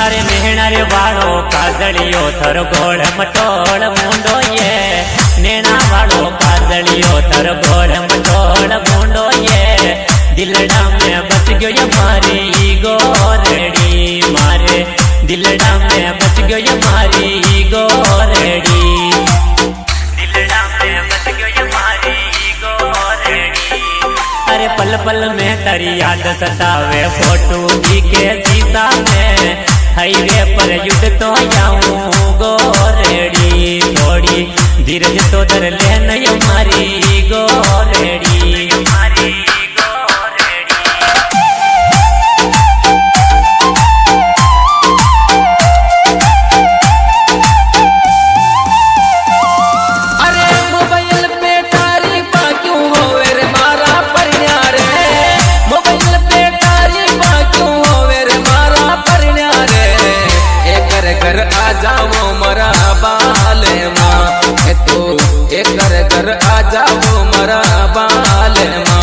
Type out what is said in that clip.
अरे मेहणारे वाळो काजळियो थर गोळ मटोळ मुंडो ये नेणा वाळो काजळियो थर गोळ मटोळ मुंडो ये दिलड़ा में बच गयो ये मारी गोरेडी मारे दिलड़ा में बच गयो ये मारी गोरेडी दिलड़ा में बच गयो ये मारी गोरेडी। अरे पल पल में तारी याद सतावे फोटो भी के शीशा में हाईवे पर युद्ध तो जाऊं गोरेडी थोड़ी धीरज तो धर ले नहीं मारी गोरेडी मारी गोरेडी। अरे मोबाइल पे तारीफा क्यों होवे रे मारा परिण्या रे मोबाइल पे तारीफा क्यों होवे रे मारा परिण्या रे एक घर आ जाओ मरा बाले माँ तू एक घर आ जाओ मरा बाले माँ।